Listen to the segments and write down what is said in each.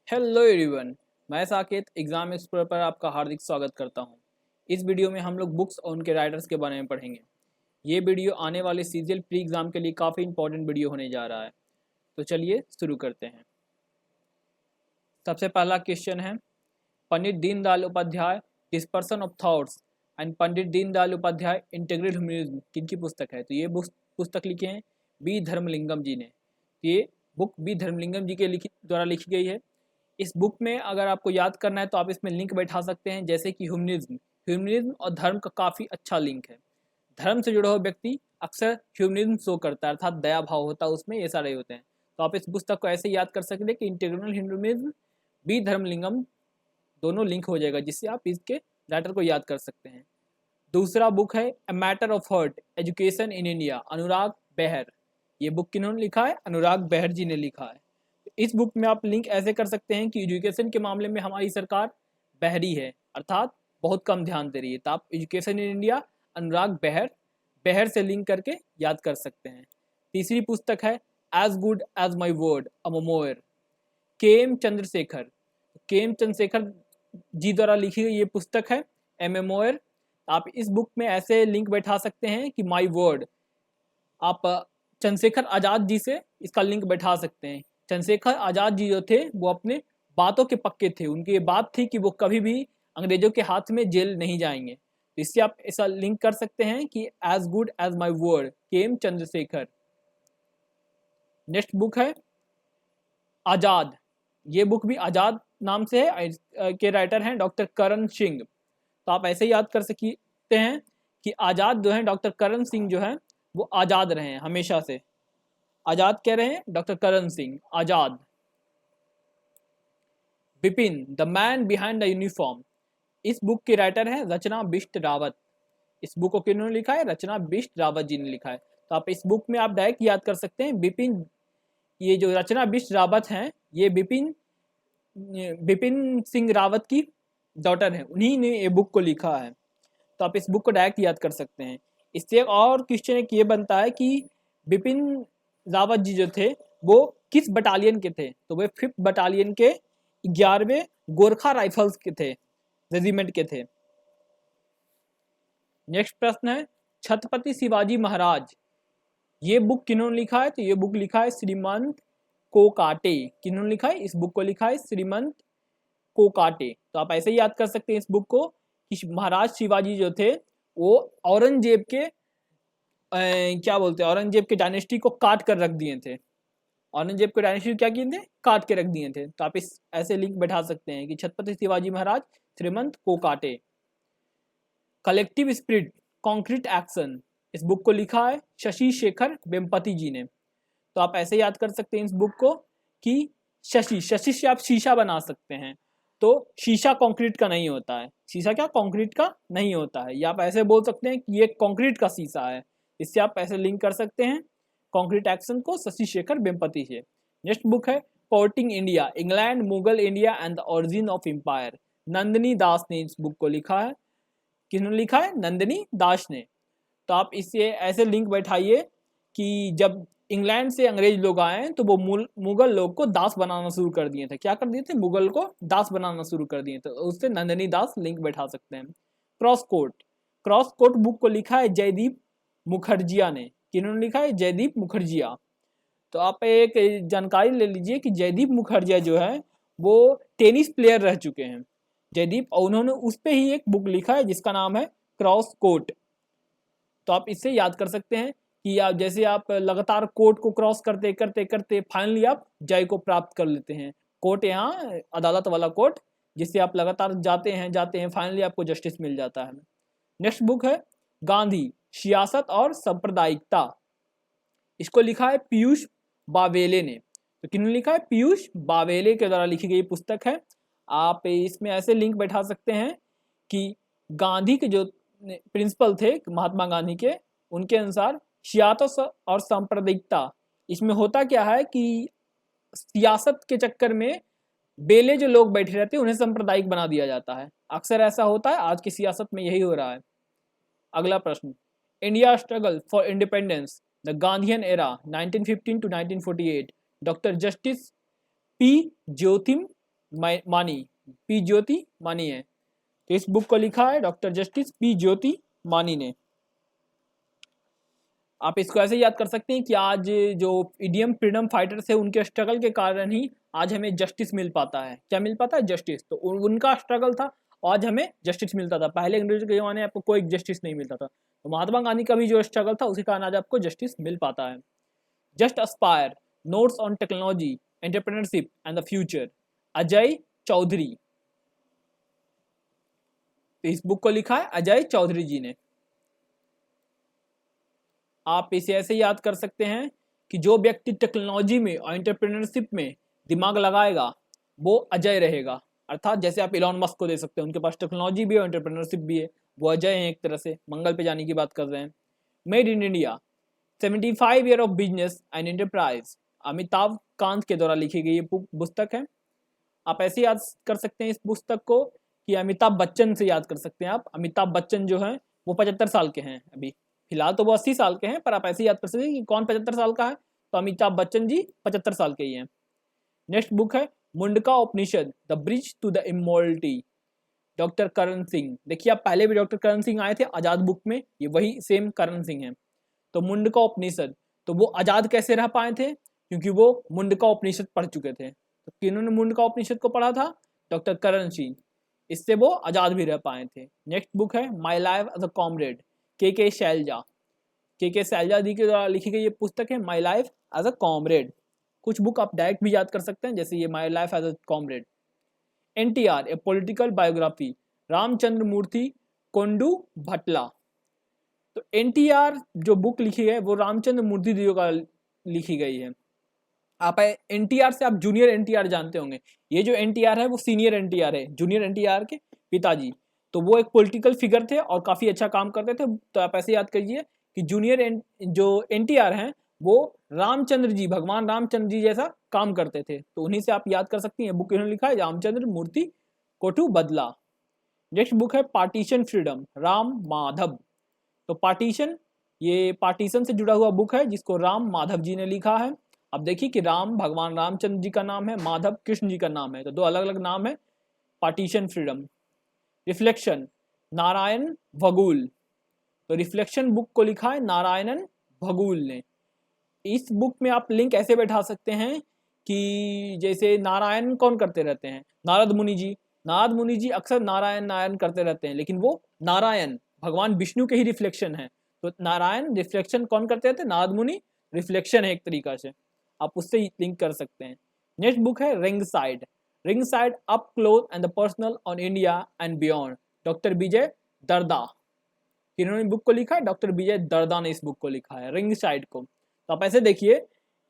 Hello everyone, मैं Saket exam explorer पर आपका हार्दिक स्वागत करता हूं। इस वीडियो में हम लोग बुक्स और उनके राइटर्स के बारे में पढ़ेंगे। ये वीडियो आने वाले सीजीएल प्री एग्जाम के लिए काफ़ी इंपॉर्टेंट वीडियो होने जा रहा है। तो चलिए शुरू करते हैं। सबसे पहला क्वेश्चन है, Pandit Deendayal Upadhyaya dispersion of thoughts and Pandit Deendayal Upadhyaya integral humanism किनकी पुस्तक है? तो ये पुस्तक लिखे हैं बी धर्मलिंगम जी ने। ये बुक बी धर्मलिंगम जी के द्वारा लिखी गई है। इस बुक में अगर आपको याद करना है तो आप इसमें लिंक बैठा सकते हैं, जैसे कि ह्यूमनिज्म और धर्म का काफ़ी अच्छा लिंक है। धर्म से जुड़ा हुआ व्यक्ति अक्सर ह्यूमनिज्म शो करता है, अर्थात दया भाव होता है उसमें, ये सारे होते हैं। तो आप इस पुस्तक को ऐसे याद कर सकते हैं कि इंटीग्रल ह्यूमनिज्म बी धर्मलिंगम दोनों लिंक हो जाएगा, जिससे आप इसके राइटर को याद कर सकते हैं। दूसरा बुक है a matter of heart education in India, Anurag Behar. ये बुक किन्होंने लिखा है? अनुराग बेहर जी ने लिखा है। इस बुक में आप लिंक ऐसे कर सकते हैं कि एजुकेशन के मामले में हमारी सरकार बहरी है, अर्थात बहुत कम ध्यान दे रही है। तो आप education in India Anurag Behar से लिंक करके याद कर सकते हैं। तीसरी पुस्तक है as good as my word a memoir, K M Chandrasekhar ji द्वारा लिखी गई ये पुस्तक है ए मेमोयर। आप इस बुक में ऐसे लिंक बैठा सकते हैं कि माई वर्ड, आप चंद्रशेखर आज़ाद जी से इसका लिंक बैठा सकते हैं। चंद्रशेखर आज़ाद जी जो थे वो अपने बातों के पक्के थे, उनकी ये बात थी कि वो कभी भी अंग्रेजों के हाथ में जेल नहीं जाएंगे। तो इससे आप ऐसा लिंक कर सकते हैं कि as good as my word, K M Chandrasekhar. Next book है आज़ाद। ये बुक भी आज़ाद नाम से है, के राइटर हैं डॉक्टर करण सिंह। तो आप ऐसे याद कर सकते हैं कि आज़ाद जो है डॉक्टर करण सिंह जो है वो आज़ाद रहे हैं हमेशा से। आज़ाद कह रहे हैं doctor Karan Singh Azad. Bipin the man behind the uniform, इस बुक के राइटर हैं रचना बिष्ट रावत। इस बुक को किन्होंने लिखा है? रचना बिष्ट रावत जी ने लिखा है। तो आप इस बुक में आप डायरेक्ट याद कर सकते हैं बिपिन। ये जो रचना बिष्ट रावत हैं ये बिपिन सिंह रावत की डॉटर है, उन्हीं ने ये बुक को लिखा है। तो आप इस बुक को डायरेक्ट याद कर सकते हैं। इससे एक और क्वेश्चन एक ये बनता है कि बिपिन रावत जी जो थे वो किस बटालियन के थे? तो वे 5th बटालियन के 11वें गोरखा राइफल्स के थे, रेजिमेंट के थे। नेक्स्ट प्रश्न है छत्रपति शिवाजी महाराज, ये बुक किन्होंने लिखा है? तो ये बुक लिखा है श्रीमंत कोकाटे। किन्होंने लिखा है? इस बुक को लिखा है श्रीमंत कोकाटे। तो आप ऐसे ही याद कर सकते हैं इस बुक को कि महाराज शिवाजी जो थे वो औरंगजेब के क्या बोलते हैं, औरंगजेब के डायनेस्टी को काट कर रख दिए थे। औरंगजेब के डायनेस्टी क्या किए थे? काट के रख दिए थे। तो आप इस ऐसे लिंक बैठा सकते हैं कि Chhatrapati Shivaji Maharaj Shrimant Kokate. Collective spirit concrete action, इस बुक को लिखा है शशि शेखर वेम्पति जी ने। तो आप ऐसे याद कर सकते हैं इस बुक को कि शशि से आप शीशा बना सकते हैं। तो शीशा कंक्रीट का नहीं होता है, शीशा क्या कंक्रीट का नहीं होता है। या आप ऐसे बोल सकते हैं कि ये कंक्रीट का शीशा है। इससे आप ऐसे लिंक कर सकते हैं कंक्रीट एक्शन को शशि शेखर वेम्पति से। नेक्स्ट बुक है porting India, England, Mughal India and the origin of empire, Nandini Das ने इस बुक को लिखा है। किन्होंने लिखा है? नंदिनी दास ने। तो आप इससे ऐसे लिंक बैठाइए कि जब इंग्लैंड से अंग्रेज लोग आए तो वो मुगल लोग को दास बनाना शुरू कर दिए थे। क्या कर दिए थे? मुगल को दास बनाना शुरू कर दिए थे। उससे नंदिनी दास लिंक बैठा सकते हैं। क्रॉस कोट बुक को लिखा है जयदीप मुखर्जिया ने। किन्होंने लिखा है? जयदीप मुखर्जिया। तो आप एक जानकारी ले लीजिए कि जयदीप मुखर्जिया जो है वो टेनिस प्लेयर रह चुके हैं जयदीप, और उन्होंने उस पर ही एक बुक लिखा है जिसका नाम है क्रॉस कोट। तो आप इससे याद कर सकते हैं कि आप जैसे आप लगातार कोर्ट को क्रॉस करते करते करते फाइनली आप जय को प्राप्त कर लेते हैं। कोर्ट यहाँ अदालत वाला कोर्ट, जिससे आप लगातार जाते हैं फाइनली आपको जस्टिस मिल जाता है। नेक्स्ट बुक है गांधी सियासत और सांप्रदायिकता, इसको लिखा है पीयूष बावेले ने। तो किन्होंने लिखा है? पीयूष बावेले के द्वारा लिखी गई पुस्तक है। आप इसमें ऐसे लिंक बैठा सकते हैं कि गांधी के जो प्रिंसिपल थे महात्मा गांधी के, उनके अनुसार सियासत और सांप्रदायिकता, इसमें होता क्या है कि सियासत के चक्कर में बेले जो लोग बैठे रहते हैं उन्हें सांप्रदायिक बना दिया जाता है। अक्सर ऐसा होता है, आज की सियासत में यही हो रहा है। अगला प्रश्न, India struggle for independence the Gandhian era 1915 to 1948, doctor justice P Jyotim Mani, P ज्योति मानी है। तो इस बुक को लिखा है डॉक्टर जस्टिस पी ज्योति मानी ने। आप इसको ऐसे याद कर सकते हैं कि आज जो इंडियन फ्रीडम फाइटर्स है उनके स्ट्रगल के कारण ही आज हमें जस्टिस मिल पाता है। क्या मिल पाता है? जस्टिस। तो उनका स्ट्रगल था, आज हमें जस्टिस मिलता था। पहले अंग्रेज के जमाने में आपको कोई जस्टिस नहीं मिलता था, तो महात्मा गांधी का भी जो स्ट्रगल था उसके कारण आज आपको जस्टिस मिल पाता है। Just aspire, notes on technology, entrepreneurship and the future, Ajay Chaudhary. तो इस बुक को लिखा है अजय चौधरी जी ने। आप इसे ऐसे याद कर सकते हैं कि जो व्यक्ति टेक्नोलॉजी में और एंटरप्रेन्योरशिप में दिमाग लगाएगा वो अजय रहेगा। अर्थात जैसे आप इलॉन मस्क को दे सकते हैं, उनके पास टेक्नोलॉजी भी है और एंटरप्रेन्योरशिप भी है, वो अजय हैं एक तरह से, मंगल पे जाने की बात कर रहे हैं। Made in India, 75 year of business and enterprise, Amitabh Kant के द्वारा लिखी गई ये पुस्तक है। आप ऐसे याद कर सकते हैं इस पुस्तक को कि अमिताभ बच्चन से याद कर सकते हैं आप। अमिताभ बच्चन जो है वो 75 साल के हैं अभी, फिलहाल तो वो 80 साल के हैं, पर आप ऐसे याद कर सकते हैं कि कौन 75 साल का है, तो अमिताभ बच्चन जी 75 साल के ही हैं। नेक्स्ट बुक है Mundaka Upanishad, the bridge to the immortality, doctor Karan Singh. देखिए आप पहले भी डॉक्टर करण सिंह आए थे आजाद बुक में, ये वही सेम करण सिंह है। तो मुंडका उपनिषद, तो वो आजाद कैसे रह पाए थे? क्योंकि वो मुंडका उपनिषद पढ़ चुके थे। तो किन्होंने मुंडका उपनिषद को पढ़ा था? डॉक्टर करण सिंह। इससे वो आजाद भी रह पाए थे। नेक्स्ट बुक है my life as a comrade, K Shailaja. के शैलजा जी के द्वारा लिखी गई ये पुस्तक है my life as a comrade. कुछ बुक आप डायरेक्ट भी याद कर सकते हैं, जैसे ये my life as a comrade. NTR a political biography, Ramachandra Murthy Kondubhatla भटला। तो NTR जो बुक लिखी है वो रामचंद्र मूर्ति जी का लिखी गई है। आप NTR से आप जूनियर NTR जानते होंगे, ये जो NTR है वो सीनियर NTR है, जूनियर NTR के पिताजी। तो वो एक पॉलिटिकल फिगर थे और काफ़ी अच्छा काम करते थे। तो आप ऐसे याद करिए कि जो NTR हैं वो रामचंद्र जी, भगवान रामचंद्र जी जैसा काम करते थे, तो उन्हीं से आप याद कर सकती हैं। बुक इन्होंने लिखा है रामचंद्र मूर्ति कोटू बदला। नेक्स्ट बुक है पार्टीशन फ्रीडम, राम माधव। तो पार्टीशन, ये पार्टीशन से जुड़ा हुआ बुक है जिसको राम माधव जी ने लिखा है। अब देखिए कि राम भगवान रामचंद्र जी का नाम है, माधव कृष्ण जी का नाम है, तो दो अलग अलग नाम है। Partition freedom. रिफ्लेक्शन, नारायण भगुल। तो रिफ्लेक्शन बुक को लिखा है नारायणन भगुल ने। इस बुक में आप लिंक ऐसे बैठा सकते हैं कि जैसे नारायण कौन करते रहते हैं? नारद मुनि जी। नारद मुनि जी अक्सर नारायण नारायण करते रहते हैं, लेकिन वो नारायण भगवान विष्णु के ही रिफ्लेक्शन है। तो नारायण रिफ्लेक्शन कौन करते रहते हैं? नारद मुनि रिफ्लेक्शन है एक तरीका से, आप उससे ही लिंक कर सकते हैं। नेक्स्ट बुक है ring side, ring side up close and the personal on India and beyond, doctor Vijay Darda. किन्होंने बुक को लिखा है? डॉक्टर विजय दर्दा ने इस बुक को लिखा है, रिंग साइड को। तो आप ऐसे देखिए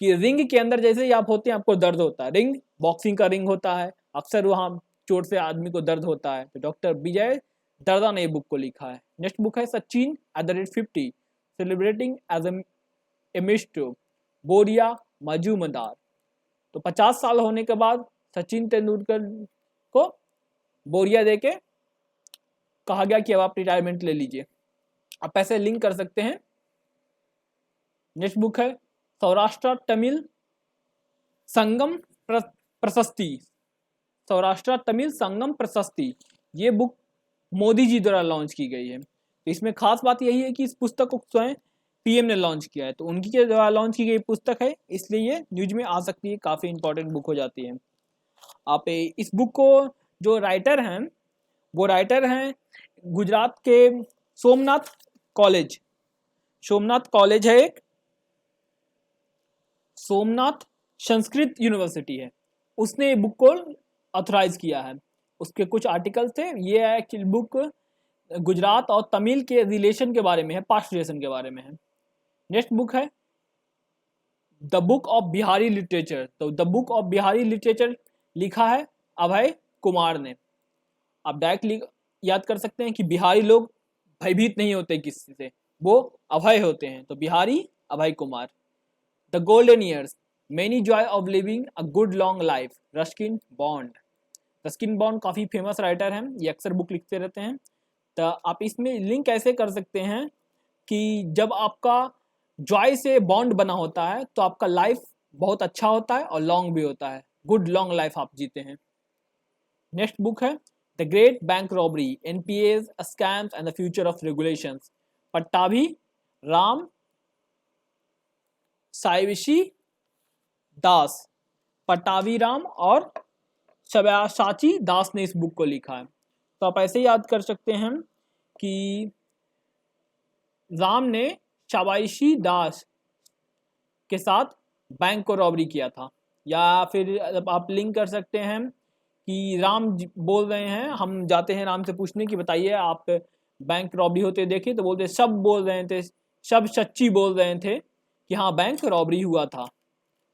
कि रिंग के अंदर जैसे ही आप होते हैं आपको दर्द होता है, रिंग बॉक्सिंग का रिंग होता है, अक्सर वहाँ चोट से आदमी को दर्द होता है, तो डॉक्टर विजय दर्दा ने बुक को लिखा है। नेक्स्ट बुक है Sachin @50 celebrating as a mister, Boria Majumdar. तो 50 साल होने के बाद सचिन तेंदुलकर को बोरिया दे के कहा गया कि अब आप रिटायरमेंट ले लीजिए। आप ऐसे लिंक कर सकते हैं। नेक्स्ट बुक है सौराष्ट्र तमिल संगम प्रशस्ति, सौराष्ट्र तमिल संगम प्रशस्ति। ये बुक मोदी जी द्वारा लॉन्च की गई है। तो इसमें खास बात यही है कि इस पुस्तक को स्वयं PM ने लॉन्च किया है, तो उनकी के द्वारा लॉन्च की गई पुस्तक है, इसलिए ये न्यूज में आ सकती है, काफ़ी इंपॉर्टेंट बुक हो जाती है। आप इस बुक को जो राइटर हैं वो राइटर हैं गुजरात के सोमनाथ कॉलेज, सोमनाथ कॉलेज है एक, सोमनाथ संस्कृत यूनिवर्सिटी है, उसने बुक को ऑथराइज किया है। उसके कुछ आर्टिकल्स थे। ये एक्चुअली बुक गुजरात और तमिल के रिलेशन के बारे में है, पास्ट रिलेशन के बारे में है। नेक्स्ट बुक है the book of Bihari literature. तो the book of Bihari literature लिखा है अभय कुमार ने। आप डायरेक्ट याद कर सकते हैं कि बिहारी लोग भयभीत नहीं होते किसी से, वो अभय होते हैं, तो Bihari Abhay Kumar. The golden years, many joy of living a good long life, Ruskin Bond. Ruskin Bond काफ़ी फेमस राइटर हैं, ये अक्सर बुक लिखते रहते हैं। तो आप इसमें लिंक ऐसे कर सकते हैं कि जब आपका जॉय से बॉन्ड बना होता है तो आपका लाइफ बहुत अच्छा होता है और लॉन्ग भी होता है, गुड लॉन्ग लाइफ आप जीते हैं। नेक्स्ट बुक है the great bank robbery, NPAs, scams and the future of regulations, Pattabhi Ram Saivishi Das, Pattabhi Ram और सब्यासाची दास ने इस बुक को लिखा है। तो आप ऐसे याद कर सकते हैं कि राम ने शाबाइशी दास के साथ बैंक को रॉबरी किया था, या फिर आप लिंक कर सकते हैं कि राम बोल रहे हैं, हम जाते हैं राम से पूछने की बताइए आप बैंक रॉबरी होते देखे, तो बोलते सब बोल रहे थे, सब सच्ची बोल रहे थे कि हाँ बैंक रॉबरी हुआ था।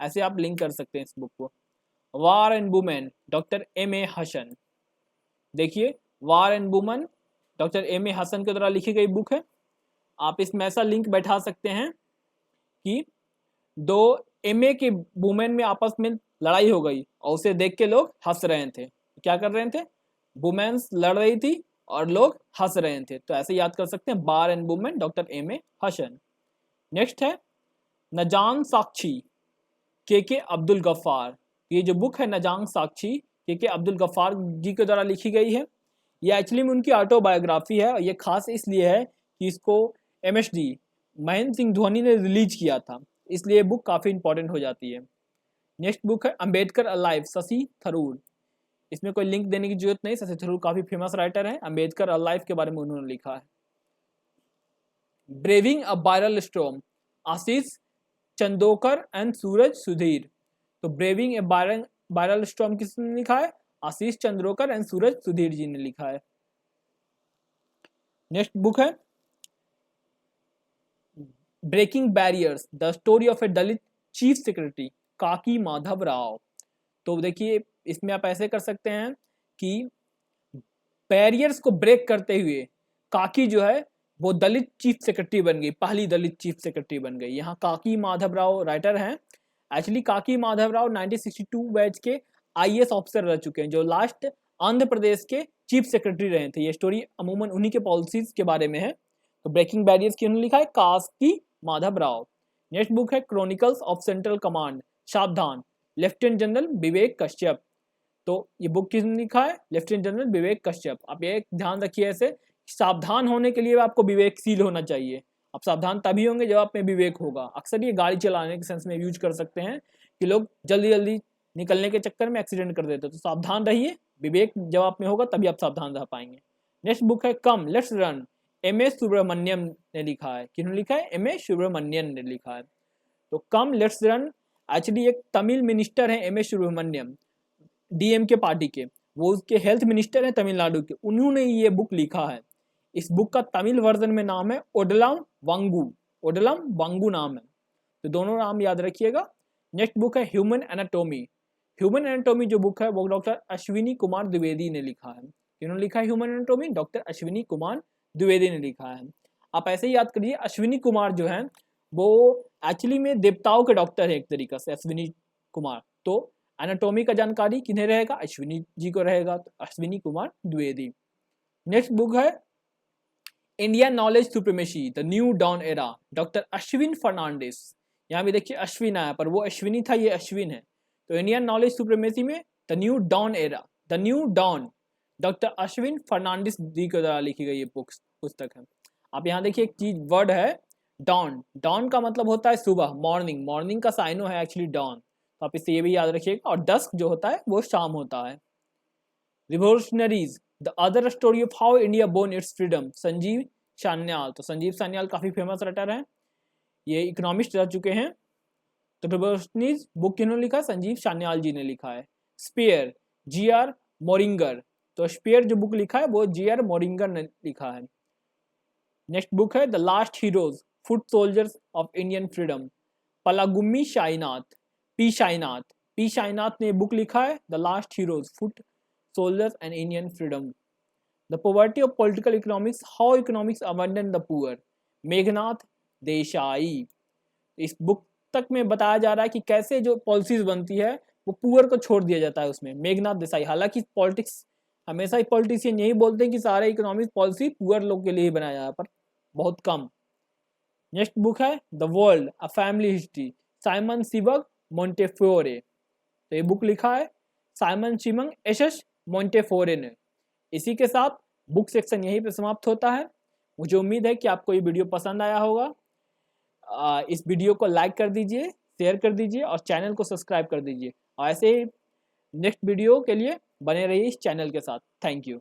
ऐसे आप लिंक कर सकते हैं इस बुक को। War and women, doctor M.A. Hasan, देखिए war and women doctor M.A. Hasan के द्वारा लिखी गई बुक है। आप इसमें ऐसा लिंक बैठा सकते हैं कि दो MA के वुमेन में आपस में लड़ाई हो गई और उसे देख के लोग हंस रहे थे। क्या कर रहे थे? वुमेन्स लड़ रही थी और लोग हंस रहे थे। तो ऐसे याद कर सकते हैं war and women, doctor M.A. Hasan. Next है नजांग साक्षी, के अब्दुल गफ्फार। ये जो बुक है नजांग साक्षी के अब्दुल गफ्फार जी के द्वारा लिखी गई है। ये एक्चुअली में उनकी ऑटोबायोग्राफी है और ये खास इसलिए है कि इसको MSD महेंद्र सिंह धोनी ने रिलीज किया था, इसलिए बुक काफ़ी इंपॉर्टेंट हो जाती है। नेक्स्ट बुक है अंबेडकर अलाइव, शशि थरूर। इसमें कोई लिंक देने की जरूरत नहीं, शशि थरूर काफ़ी फेमस राइटर है। अंबेडकर अलाइव के बारे में उन्होंने लिखा है। Braving a viral storm, Ashish Chandorkar and Suraj Sudhir. तो ब्रेविंग ए वायरल स्टॉर्म किसने लिखा है? आशीष चंद्रोकर एंड सूरज सुधीर जी ने लिखा है। नेक्स्ट बुक है breaking barriers, the story of a Dalit chief secretary, Kaki Madhav Rao. तो देखिए इसमें आप ऐसे कर सकते हैं कि बैरियर्स को ब्रेक करते हुए काकी जो है वो दलित चीफ सेक्रेटरी बन गई, पहली दलित चीफ सेक्रेटरी बन गई। यहाँ काकी माधव राव राइटर हैं। एक्चुअली काकी माधव राव 1962 बैच के IAS ऑफिसर रह चुके हैं, जो लास्ट आंध्र प्रदेश के चीफ सेक्रेटरी रहे थे। ये स्टोरी अमूमन उन्हीं के पॉलिसीज के बारे में है। तो ब्रेकिंग बैरियर्स किन्होंने लिखा है? काकी माधव राव। नेक्स्ट बुक है क्रॉनिकल्स ऑफ सेंट्रल कमांड, सावधान, लेफ्टिनेंट जनरल विवेक कश्यप। तो ये बुक किसने लिखा है? लेफ्टिनेंट जनरल विवेक कश्यप। आप ये ध्यान रखिए ऐसे, सावधान होने के लिए आपको विवेकशील होना चाहिए। आप सावधान तभी होंगे जब आप में विवेक होगा। अक्सर ये गाड़ी चलाने के सेंस में यूज कर सकते हैं कि लोग जल्दी जल्दी निकलने के चक्कर में एक्सीडेंट कर देते हैं। तो सावधान रहिए, विवेक जब आप में होगा तभी आप सावधान रह पाएंगे। नेक्स्ट बुक है come let's run, M.A. Subramaniam ने लिखा है। किन्होंने लिखा है? M.A. सुब्रमण्यम ने लिखा है। तो कम लेट्स रन एक्चुअली एक तमिल मिनिस्टर है M.A. सुब्रमण्यम, DMK पार्टी के, वो उसके हेल्थ मिनिस्टर हैं तमिलनाडु के, उन्होंने ये बुक लिखा है। इस बुक का तमिल वर्जन में नाम है ओडलम वांगू, ओडलम वांगू नाम है। तो दोनों नाम याद रखिएगा। नेक्स्ट बुक है ह्यूमन एनाटोमी। ह्यूमन एनाटोमी जो बुक है वो डॉक्टर अश्विनी कुमार द्विवेदी ने लिखा है। किन्होंने लिखा है human anatomy? Doctor Ashwini Kumar Dwivedi ने लिखा है। आप ऐसे ही याद करिए, अश्विनी कुमार जो है वो एक्चुअली में देवताओं के डॉक्टर है एक तरीका से, अश्विनी कुमार। तो एनाटोमी का जानकारी किन्हें रहेगा? अश्विनी जी को रहेगा। तो अश्विनी कुमार द्विवेदी। नेक्स्ट बुक है India knowledge supremacy, the new dawn era, doctor Ashwin Fernandes. यहाँ भी देखिए अश्विन आया, पर वो अश्विनी था, ये अश्विन है। तो इंडियन नॉलेज सुप्रीमेसी में the new dawn era, the new dawn, doctor Ashwin Fernandes ji के द्वारा लिखी गई ये पुस्तक है। आप यहाँ देखिए एक चीज वर्ड है डॉन, डॉन का मतलब होता है सुबह, मॉर्निंग, मॉर्निंग का साइनो है एक्चुअली डॉन। तो आप इससे ये भी याद रखिएगा। और डस्क जो होता है वो शाम होता है। Revolutionaries, the other story of how India born its freedom, Sanjeev Sanyal. तो संजीव सान्याल काफी फेमस राइटर हैं, ये इकोनॉमिस्ट रह चुके हैं। तो रिवोल्यूशनरीज बुक किन्होंने लिखा? संजीव सान्याल जी ने लिखा है। Spare, GR Moehringer. तो स्पेयर जो बुक लिखा है वो GR मोरिंगर ने लिखा है। नेक्स्ट बुक है the last heroes, foot soldiers of Indian freedom, Palagummi Sainath, P Sainath ने बुक लिखा है the last heroes, foot soldiers and Indian freedom. The poverty of political economics, how economics abandon the poor, Meghnad Desai. इस book तक में बताया जा रहा है कि कैसे जो पॉलिसीज बनती है वो पुअर को छोड़ दिया जाता है उसमें, मेघनाथ देसाई। हालांकि पॉलिटिक्स हमेशा ही पॉलिटिशियन यही बोलते हैं कि सारे इकोनॉमिक पॉलिसी पुअर लोग के लिए ही बनाया जाता है, पर बहुत कम। नेक्स्ट बुक है the world a family history, Simon Sebag Montefiore. तो ये बुक लिखा है साइमन सिमंग एस मोंटेफोरे ने। इसी के साथ बुक सेक्शन यहीं पे समाप्त होता है। मुझे उम्मीद है कि आपको ये वीडियो पसंद आया होगा। इस वीडियो को लाइक कर दीजिए, शेयर कर दीजिए और चैनल को सब्सक्राइब कर दीजिए। और ऐसे ही नेक्स्ट वीडियो के लिए बने रहिए इस चैनल के साथ। Thank you.